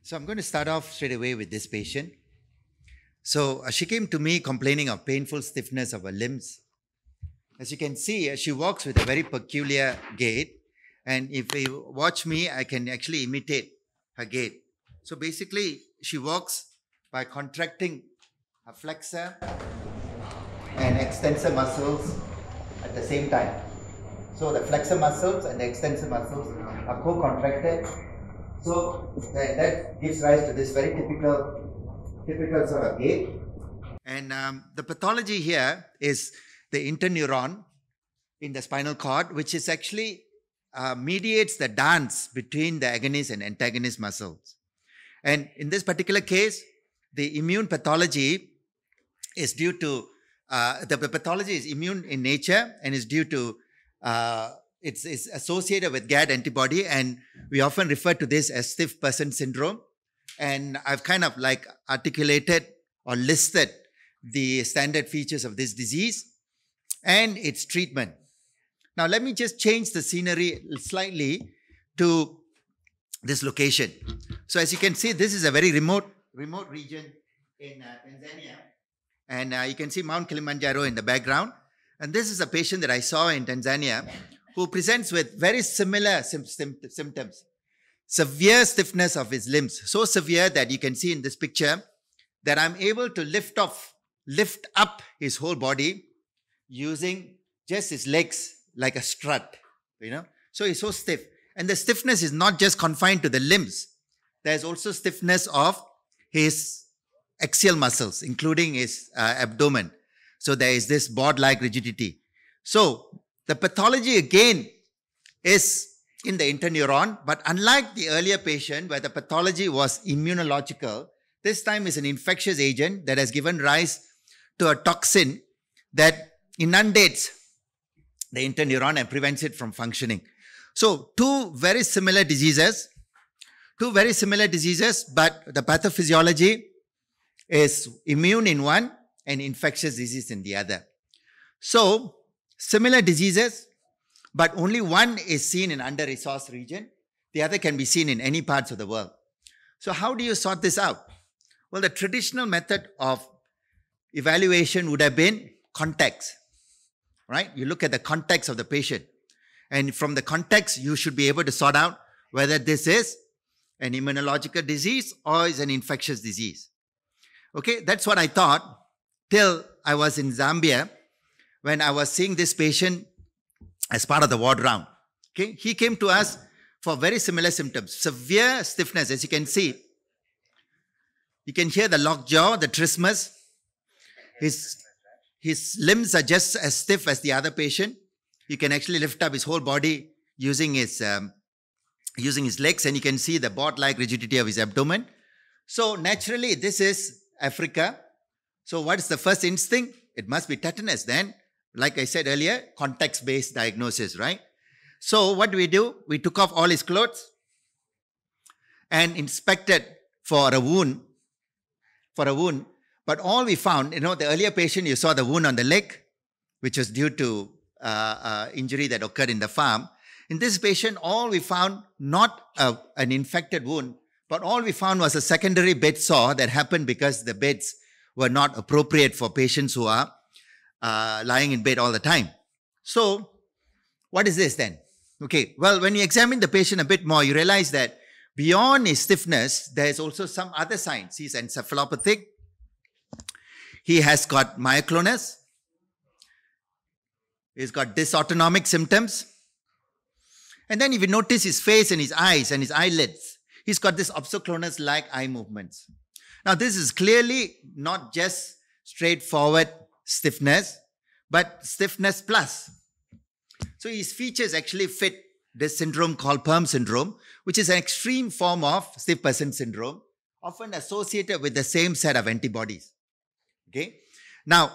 So I'm going to start off straight away with this patient. So she came to me complaining of painful stiffness of her limbs. As you can see, she walks with a very peculiar gait. And if you watch me, I can actually imitate her gait. So basically, she walks by contracting her flexor and extensor muscles at the same time. So the flexor muscles and the extensor muscles are co-contracted. So that gives rise to this very typical sort of gait. And the pathology here is the interneuron in the spinal cord, which is actually mediates the dance between the agonist and antagonist muscles. And in this particular case, the immune pathology is due to, the pathology is immune in nature and is due to, it's associated with GAD antibody, and we often refer to this as stiff person syndrome. And I've kind of like articulated or listed the standard features of this disease and its treatment. Now, let me just change the scenery slightly to this location. So as you can see, this is a very remote region in Tanzania. And you can see Mount Kilimanjaro in the background. And this is a patient that I saw in Tanzania who presents with very similar symptoms. Severe stiffness of his limbs. So severe that you can see in this picture that I'm able to lift up his whole body using just his legs like a strut, you know. So he's so stiff. And the stiffness is not just confined to the limbs. There's also stiffness of his axial muscles, including his abdomen. So there is this board-like rigidity. So the pathology again is in the interneuron, but unlike the earlier patient where the pathology was immunological, this time is an infectious agent that has given rise to a toxin that inundates the interneuron and prevents it from functioning. So two very similar diseases, but the pathophysiology is immune in one and infectious disease in the other. So similar diseases, but only one is seen in under-resourced region. The other can be seen in any parts of the world. So how do you sort this out? Well, the traditional method of evaluation would have been context, right? You look at the context of the patient. And from the context, you should be able to sort out whether this is an immunological disease or is an infectious disease. Okay, that's what I thought till I was in Zambia when I was seeing this patient as part of the ward round. Okay, he came to us for very similar symptoms. Severe stiffness, as you can see. You can hear the locked jaw, the trismus. His limbs are just as stiff as the other patient. You can actually lift up his whole body using his legs, and you can see the board-like rigidity of his abdomen. So naturally, this is Africa. So what is the first instinct? It must be tetanus then. Like I said earlier, context-based diagnosis, right? So what do? We took off all his clothes and inspected for a wound. But all we found, the earlier patient, you saw the wound on the leg, which was due to injury that occurred in the farm. In this patient, all we found, not an infected wound, but all we found was a secondary bed sore that happened because the beds were not appropriate for patients who are lying in bed all the time. So, what is this then? Okay, well, when you examine the patient a bit more, you realize that beyond his stiffness, there is also some other signs. He's encephalopathic. He has got myoclonus. He's got dysautonomic symptoms. And then if you notice his face and his eyes and his eyelids, he's got this obsoclonus-like eye movements. Now, this is clearly not just straightforward stiffness, but stiffness plus. So his features actually fit this syndrome called PERM syndrome, which is an extreme form of stiff person syndrome, often associated with the same set of antibodies. Okay. Now,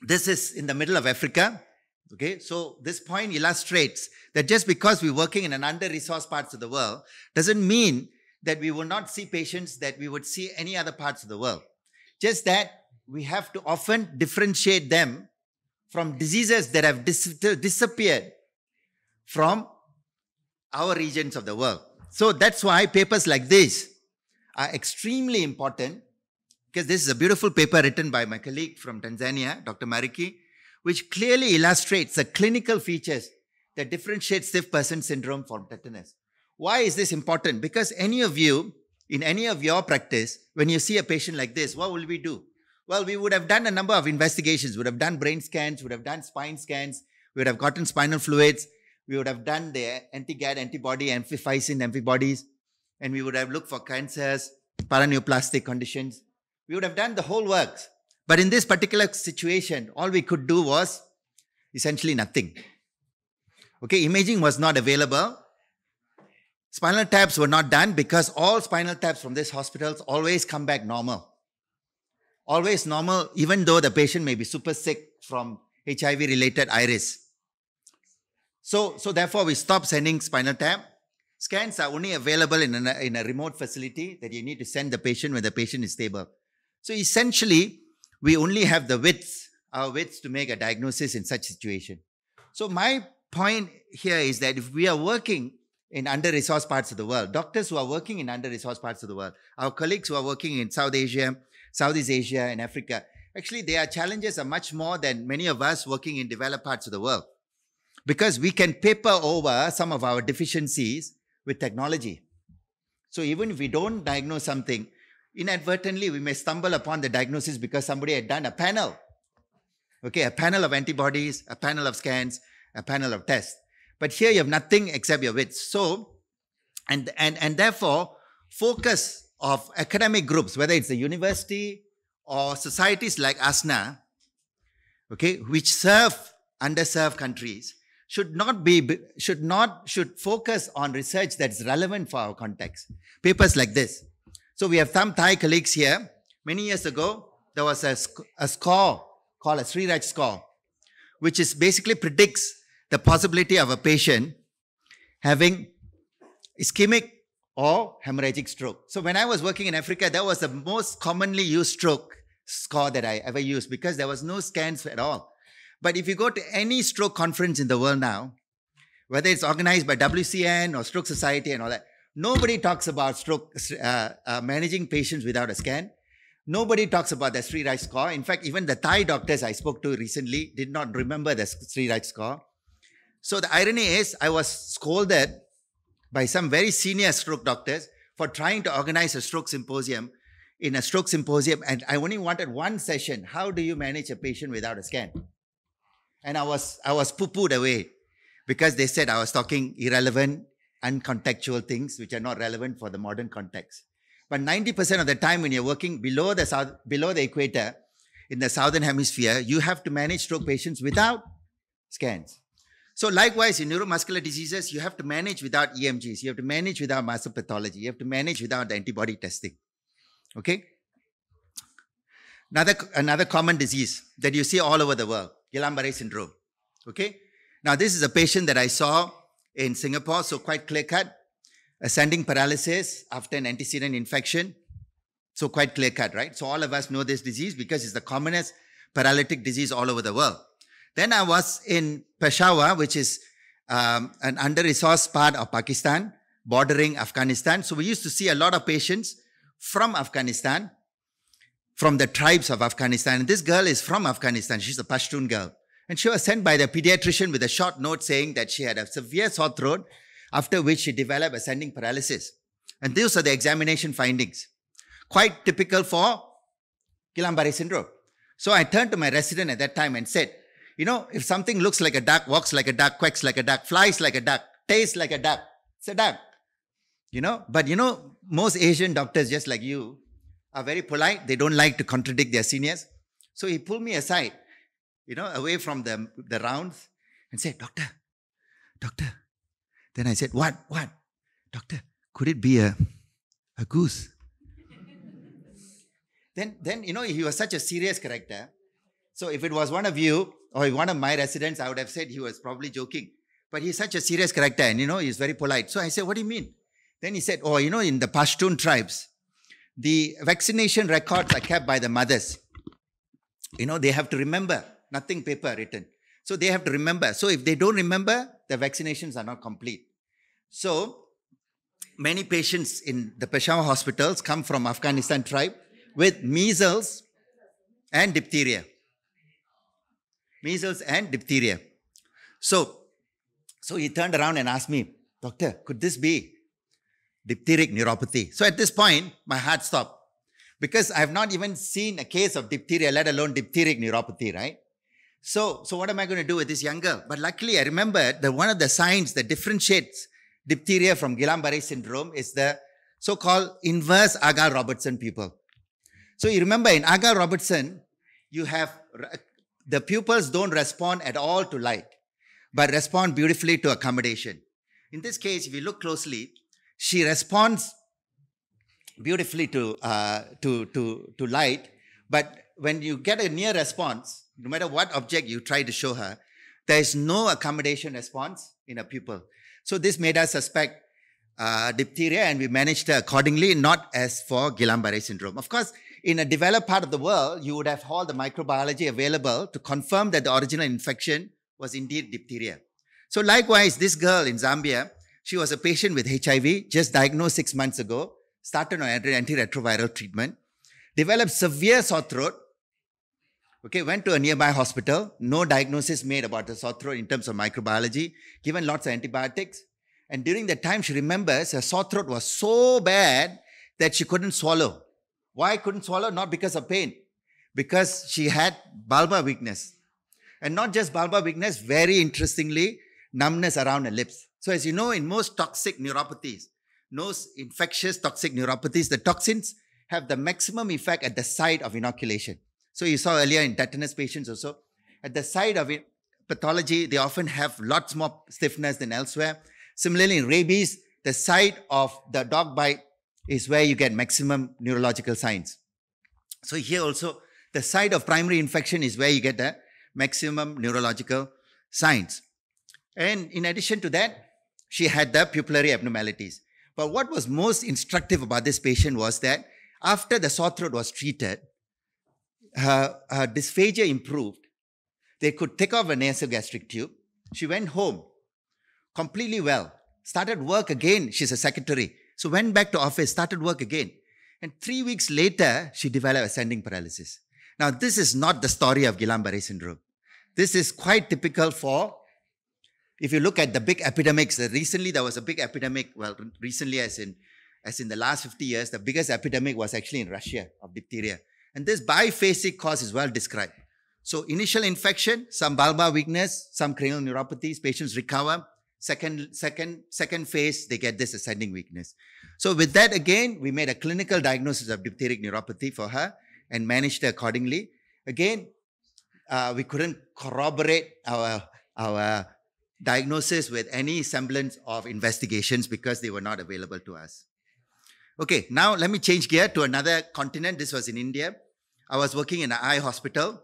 this is in the middle of Africa. Okay. So this point illustrates that just because we're working in an under-resourced parts of the world doesn't mean that we will not see patients that we would see any other parts of the world. Just that we have to often differentiate them from diseases that have disappeared from our regions of the world. So that's why papers like this are extremely important, because this is a beautiful paper written by my colleague from Tanzania, Dr. Mariki, which clearly illustrates the clinical features that differentiate stiff person syndrome from tetanus. Why is this important? Because any of you, in any of your practice, when you see a patient like this, what will we do? Well, we would have done a number of investigations. We would have done brain scans, would have done spine scans, we would have gotten spinal fluids, we would have done the anti-GAD antibody, amphiphysine antibodies, and we would have looked for cancers, paraneoplastic conditions. We would have done the whole works. But in this particular situation, all we could do was essentially nothing. Okay, imaging was not available. Spinal taps were not done because all spinal taps from these hospitals always come back normal. Always normal, even though the patient may be super sick from HIV-related iris. So therefore, we stopped sending spinal tap. Scans are only available in a remote facility that you need to send the patient when the patient is stable. So essentially, we only have our wits to make a diagnosis in such situation. So my point here is that if we are working in under-resourced parts of the world, doctors who are working in under-resourced parts of the world, our colleagues who are working in South Asia, Southeast Asia, and Africa, actually their challenges are much more than many of us working in developed parts of the world. Because we can paper over some of our deficiencies with technology. So even if we don't diagnose something, inadvertently we may stumble upon the diagnosis because somebody had done a panel. Okay, a panel of antibodies, a panel of scans, a panel of tests. But here you have nothing except your wits. So, and therefore, focus of academic groups, whether it's the university or societies like ASNA, okay, which serve underserved countries, should focus on research that's relevant for our context. Papers like this. So we have some Thai colleagues here. Many years ago, there was a score called a Sriraj score, which is basically predicts the possibility of a patient having ischemic or hemorrhagic stroke. So when I was working in Africa, that was the most commonly used stroke score that I ever used because there was no scans at all. But if you go to any stroke conference in the world now, whether it's organized by WCN or Stroke Society and all that, nobody talks about stroke, managing patients without a scan. Nobody talks about the Sriraj score. In fact, even the Thai doctors I spoke to recently did not remember the Sriraj score. So the irony is, I was scolded by some very senior stroke doctors for trying to organize a stroke symposium, and I only wanted one session. How do you manage a patient without a scan? And I was poo-pooed away because they said I was talking irrelevant, uncontextual things which are not relevant for the modern context. But 90% of the time when you're working below the equator in the southern hemisphere, you have to manage stroke patients without scans. So likewise, in neuromuscular diseases, you have to manage without EMGs. You have to manage without master pathology. You have to manage without the antibody testing. Okay? Another common disease that you see all over the world, Guillain-Barré syndrome. Okay? Now, this is a patient that I saw in Singapore, so quite clear-cut. Ascending paralysis after an antecedent infection. So quite clear-cut, right? So all of us know this disease because it's the commonest paralytic disease all over the world. Then I was in Peshawar, which is an under-resourced part of Pakistan, bordering Afghanistan. So we used to see a lot of patients from Afghanistan, from the tribes of Afghanistan. And this girl is from Afghanistan. She's a Pashtun girl. And she was sent by the pediatrician with a short note saying that she had a severe sore throat, after which she developed ascending paralysis. And those are the examination findings. Quite typical for Guillain-Barré syndrome. So I turned to my resident at that time and said, you know, if something looks like a duck, walks like a duck, quacks like a duck, flies like a duck, tastes like a duck, it's a duck. You know, but you know, most Asian doctors, just like you, are very polite. They don't like to contradict their seniors. So he pulled me aside, you know, away from the rounds and said, doctor. Then I said, what? Doctor, could it be a goose? Then, you know, he was such a serious character. So if it was one of you or one of my residents, I would have said he was probably joking. But he's such a serious character and, you know, he's very polite. So I said, what do you mean? Then he said, oh, you know, in the Pashtun tribes, the vaccination records are kept by the mothers. You know, they have to remember, nothing paper written. So they have to remember. So if they don't remember, the vaccinations are not complete. So many patients in the Peshawar hospitals come from Afghanistan tribe with measles and diphtheria. Measles and diphtheria. So he turned around and asked me, "Doctor, could this be diphtheric neuropathy?" So at this point, my heart stopped because I have not even seen a case of diphtheria, let alone diphtheric neuropathy, right? So what am I going to do with this young girl? But luckily, I remembered that one of the signs that differentiates diphtheria from Guillain-Barré syndrome is the so-called inverse Agar-Robertson pupil. So you remember in Agar-Robertson, you have the pupils don't respond at all to light, but respond beautifully to accommodation. In this case, if you look closely, she responds beautifully to light, but when you get a near response, no matter what object you try to show her, there is no accommodation response in a pupil. So this made us suspect diphtheria, and we managed her accordingly, not as for Guillain-Barré syndrome. Of course, in a developed part of the world, you would have all the microbiology available to confirm that the original infection was indeed diphtheria. So likewise, this girl in Zambia, she was a patient with HIV, just diagnosed 6 months ago, started on antiretroviral treatment, developed severe sore throat, went to a nearby hospital, no diagnosis made about the sore throat in terms of microbiology, given lots of antibiotics. And during that time, she remembers her sore throat was so bad that she couldn't swallow. Why couldn't swallow? Not because of pain, because she had bulbar weakness. And not just bulbar weakness, very interestingly, numbness around her lips. So as you know, in most toxic neuropathies, most infectious toxic neuropathies, the toxins have the maximum effect at the site of inoculation. So you saw earlier in tetanus patients also, at the site of pathology, they often have lots more stiffness than elsewhere. Similarly, in rabies, the site of the dog bite is where you get maximum neurological signs. So here also, the site of primary infection is where you get the maximum neurological signs. And in addition to that, she had the pupillary abnormalities. But what was most instructive about this patient was that after the sore throat was treated, her dysphagia improved. They could take off a nasogastric tube. She went home completely well, started work again. She's a secretary. So went back to office, started work again. And 3 weeks later, she developed ascending paralysis. Now, this is not the story of Guillain-Barré syndrome. This is quite typical for, if you look at the big epidemics, recently there was a big epidemic, well, recently as in the last 50 years, the biggest epidemic was actually in Russia of diphtheria. And this biphasic cause is well described. So initial infection, some bulbar weakness, some cranial neuropathies, patients recover. Second phase, they get this ascending weakness. So with that, again, we made a clinical diagnosis of diphtheric neuropathy for her and managed her accordingly. Again, we couldn't corroborate our diagnosis with any semblance of investigations because they were not available to us. Okay, now let me change gear to another continent. This was in India. I was working in an eye hospital,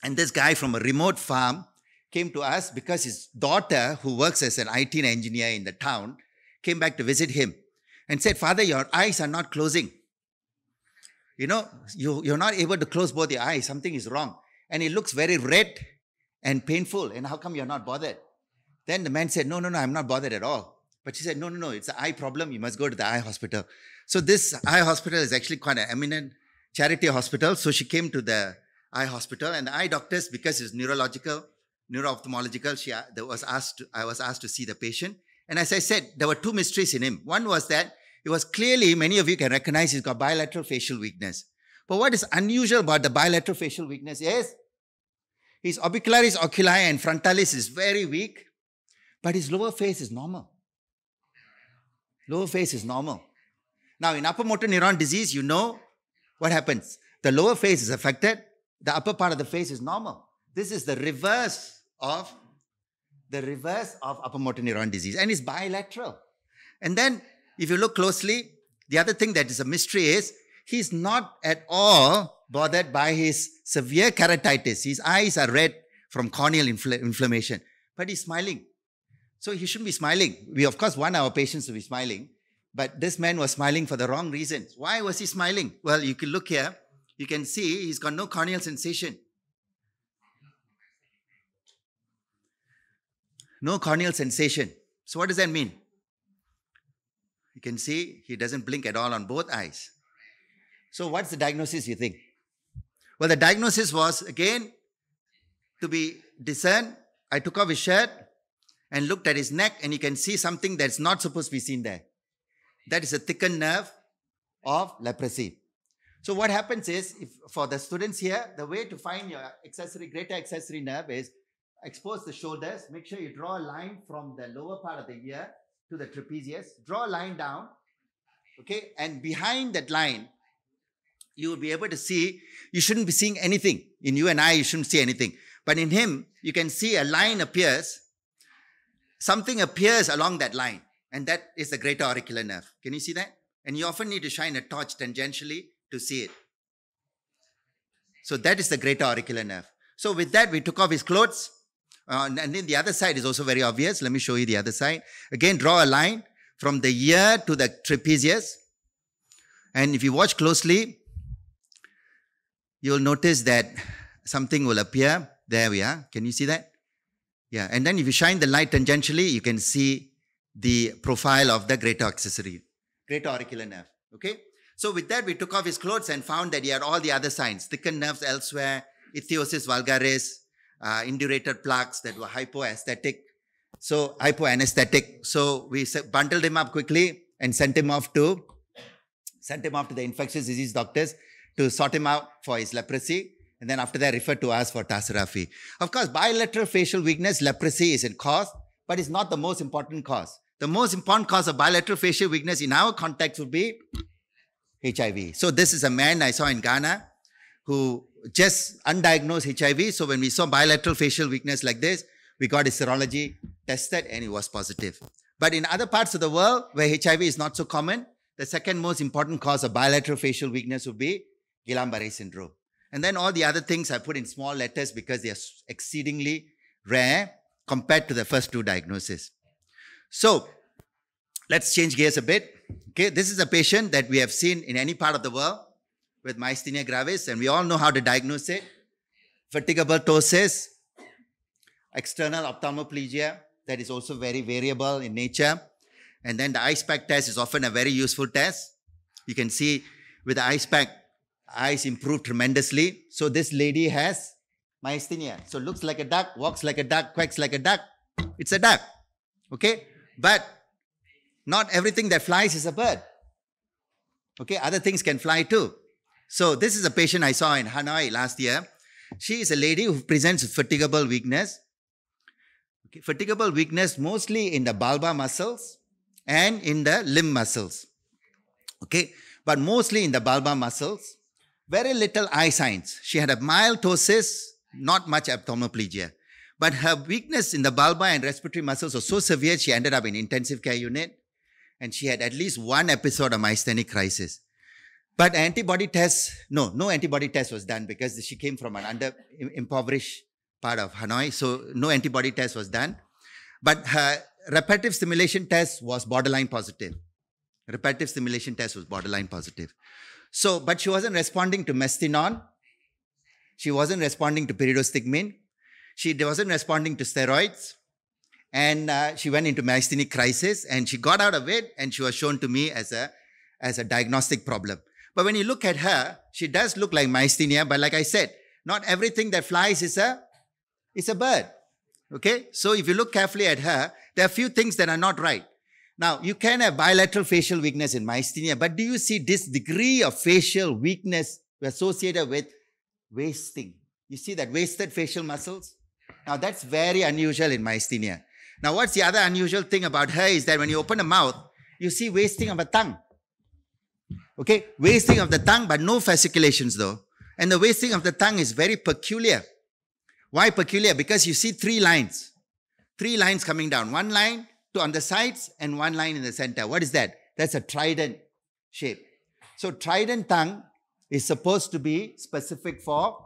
and this guy from a remote farm came to us because his daughter, who works as an IT engineer in the town, came back to visit him and said, "Father, your eyes are not closing. You know, you're not able to close both your eyes. Something is wrong. And it looks very red and painful. And how come you're not bothered?" Then the man said, no, I'm not bothered at all. But she said, no, it's an eye problem. You must go to the eye hospital. So this eye hospital is actually quite an eminent charity hospital. So she came to the eye hospital, and the eye doctors, because it's neurological, neuro-ophthalmological, I was asked to see the patient. And as I said, there were two mysteries in him. One was that it was clearly, many of you can recognize, he's got bilateral facial weakness. But what is unusual about the bilateral facial weakness is his orbicularis oculi and frontalis is very weak, but his lower face is normal. Lower face is normal. Now, in upper motor neuron disease, you know what happens. The lower face is affected. The upper part of the face is normal. This is the reverse of upper motor neuron disease, and it's bilateral. And then, if you look closely, the other thing that is a mystery is he's not at all bothered by his severe keratitis. His eyes are red from corneal inflammation, but he's smiling. So he shouldn't be smiling. We, of course, want our patients to be smiling, but this man was smiling for the wrong reasons. Why was he smiling? Well, you can look here. You can see he's got no corneal sensation. No corneal sensation. So what does that mean? You can see he doesn't blink at all on both eyes. So what's the diagnosis, you think? Well, the diagnosis was, again, to be discerned. I took off his shirt and looked at his neck, and you can see something that's not supposed to be seen there. That is a thickened nerve of leprosy. So what happens is, if for the students here, the way to find your greater accessory nerve is expose the shoulders. Make sure you draw a line from the lower part of the ear to the trapezius. Draw a line down, okay? And behind that line, you will be able to see, you shouldn't be seeing anything. In you and I, you shouldn't see anything. But in him, you can see a line appears. Something appears along that line. And that is the greater auricular nerve. Can you see that? And you often need to shine a torch tangentially to see it. So that is the greater auricular nerve. So with that, we took off his clothes. And then the other side is also very obvious. Let me show you the other side. Again, draw a line from the ear to the trapezius. And if you watch closely, you'll notice that something will appear. There we are. Can you see that? Yeah. And then if you shine the light tangentially, you can see the profile of the greater auricular nerve. Okay. So with that, we took off his clothes and found that he had all the other signs. Thickened nerves elsewhere, ichthyosis vulgaris, indurated plaques that were hypoanesthetic. So we bundled him up quickly and sent him off to the infectious disease doctors to sort him out for his leprosy. And then after that, referred to us for tasseraphy. Of course, bilateral facial weakness, leprosy is a cause, but it's not the most important cause. The most important cause of bilateral facial weakness in our context would be HIV. So this is a man I saw in Ghana who just undiagnosed HIV. So when we saw bilateral facial weakness like this, we got his serology tested and it was positive. But in other parts of the world where HIV is not so common, the second most important cause of bilateral facial weakness would be Guillain-Barré syndrome. And then all the other things I put in small letters because they are exceedingly rare compared to the first two diagnoses. So let's change gears a bit. Okay, this is a patient that we have seen in any part of the world with myasthenia gravis, and we all know how to diagnose it. Fatigable ptosis, external ophthalmoplegia that is also very variable in nature. And then the IcePac test is often a very useful test. You can see with the IcePac, eyes improve tremendously. So this lady has myasthenia. So looks like a duck, walks like a duck, quacks like a duck. It's a duck. Okay? But not everything that flies is a bird. Okay? Other things can fly too. So this is a patient I saw in Hanoi last year. She is a lady who presents with fatigable weakness. Okay? Fatigable weakness mostly in the bulbar muscles and in the limb muscles. Okay? But mostly in the bulbar muscles. Very little eye signs. She had a mild ptosis, not much ophthalmoplegia. But her weakness in the bulbar and respiratory muscles was so severe, she ended up in intensive care unit. And she had at least one episode of myasthenic crisis. But antibody tests, no antibody test was done because she came from an impoverished part of Hanoi. So no antibody test was done. But her repetitive stimulation test was borderline positive. Repetitive stimulation test was borderline positive. So, but she wasn't responding to mestinon. She wasn't responding to pyridostigmine. She wasn't responding to steroids. And she went into myasthenic crisis and she got out of it and she was shown to me as a diagnostic problem. But when you look at her, she does look like myasthenia. But like I said, not everything that flies is a bird. Okay? So if you look carefully at her, there are a few things that are not right. Now, you can have bilateral facial weakness in myasthenia, but do you see this degree of facial weakness associated with wasting? You see that wasted facial muscles? Now, that's very unusual in myasthenia. Now, what's the other unusual thing about her is that when you open the mouth, you see wasting of a tongue. Okay? Wasting of the tongue, but no fasciculations though. And the wasting of the tongue is very peculiar. Why peculiar? Because you see three lines. Three lines coming down. One line on the sides and one line in the center. What is that? That's a trident shape. So trident tongue is supposed to be specific for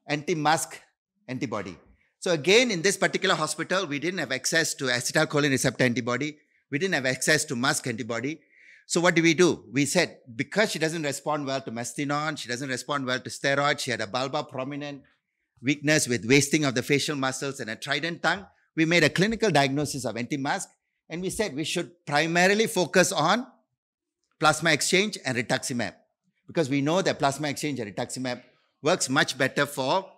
anti-musk antibody. So again, in this particular hospital, we didn't have access to acetylcholine receptor antibody. We didn't have access to musk antibody. So what do? We said, because she doesn't respond well to mestinon, she doesn't respond well to steroids, she had a bulbar prominent weakness with wasting of the facial muscles and a trident tongue, we made a clinical diagnosis of anti-musk And we said we should primarily focus on plasma exchange and rituximab, because we know that plasma exchange and rituximab works much better for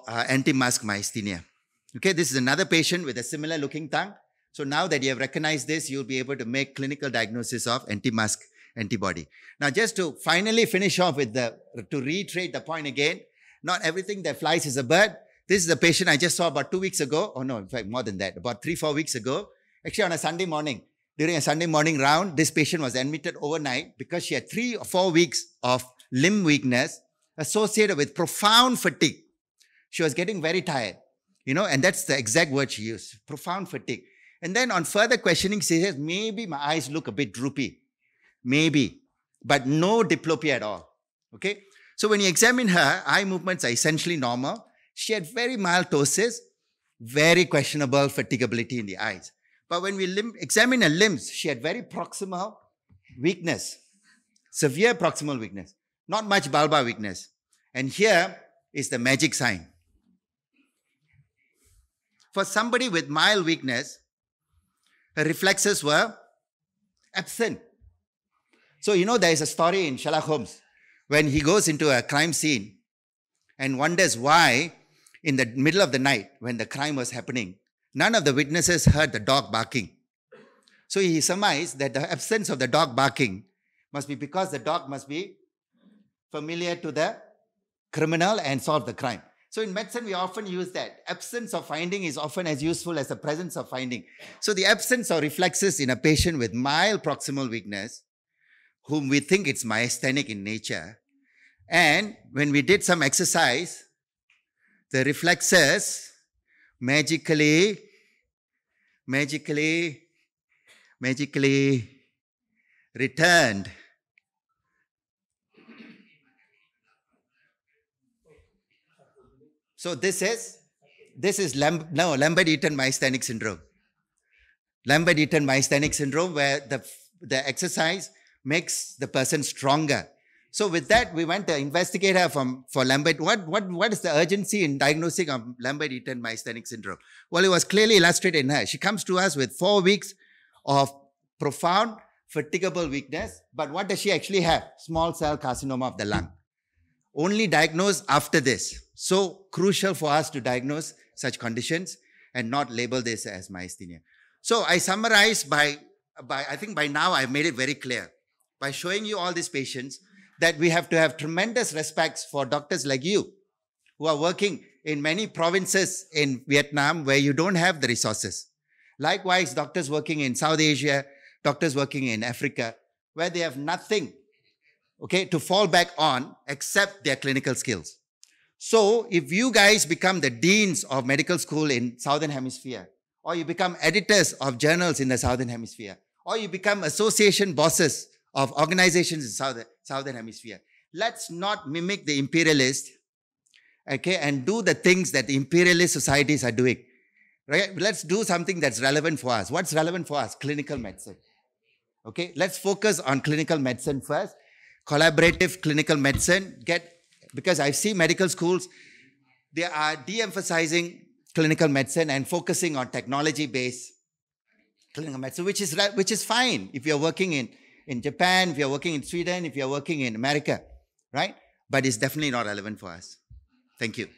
anti-mask myasthenia. Okay, this is another patient with a similar looking tongue. So now that you have recognized this, you'll be able to make clinical diagnosis of anti-mask antibody. Now, just to finally finish off with to reiterate the point again, not everything that flies is a bird. This is a patient I just saw about 2 weeks ago. Oh no, in fact, more than that, about 3-4 weeks ago. Actually, on a Sunday morning, during a Sunday morning round, this patient was admitted overnight because she had 3 or 4 weeks of limb weakness associated with profound fatigue. She was getting very tired, and that's the exact word she used, profound fatigue. And then on further questioning, she says, maybe my eyes look a bit droopy. Maybe, but no diplopia at all. Okay? So when you examine her, eye movements are essentially normal. She had very mild ptosis, very questionable fatigability in the eyes. But when we examine her limbs, she had very proximal weakness, severe proximal weakness, not much bulbar weakness. And here is the magic sign. For somebody with mild weakness, her reflexes were absent. So, there is a story in Sherlock Holmes when he goes into a crime scene and wonders why in the middle of the night when the crime was happening, none of the witnesses heard the dog barking. So he surmised that the absence of the dog barking must be because the dog must be familiar to the criminal and solve the crime. So in medicine, we often use that. Absence of finding is often as useful as the presence of finding. So the absence of reflexes in a patient with mild proximal weakness, whom we think it's myasthenic in nature, and when we did some exercise, the reflexes magically returned. So this is Lambert-Eaton myasthenic syndrome. Lambert-Eaton myasthenic syndrome, where the exercise makes the person stronger. So with that, we went to investigate her for Lambert. What is the urgency in diagnosing of Lambert-Eaton myasthenic syndrome? Well, it was clearly illustrated in her. She comes to us with 4 weeks of profound fatigable weakness. But what does she actually have? Small cell carcinoma of the lung. Only diagnosed after this. So crucial for us to diagnose such conditions and not label this as myasthenia. So I summarize I think by now I've made it very clear by showing you all these patients that we have to have tremendous respects for doctors like you who are working in many provinces in Vietnam where you don't have the resources. Likewise, doctors working in South Asia, doctors working in Africa, where they have nothing, to fall back on except their clinical skills. So if you guys become the deans of medical school in Southern Hemisphere, or you become editors of journals in the Southern Hemisphere, or you become association bosses of organizations in Southern Hemisphere, let's not mimic the imperialist, and do the things that the imperialist societies are doing. Right? Let's do something that's relevant for us. What's relevant for us? Clinical medicine. Okay, let's focus on clinical medicine first. Collaborative clinical medicine. Because I see medical schools, they are de-emphasizing clinical medicine and focusing on technology-based clinical medicine, which is fine if you're working in Japan, if you're working in Sweden, if you're working in America, right? But it's definitely not relevant for us. Thank you.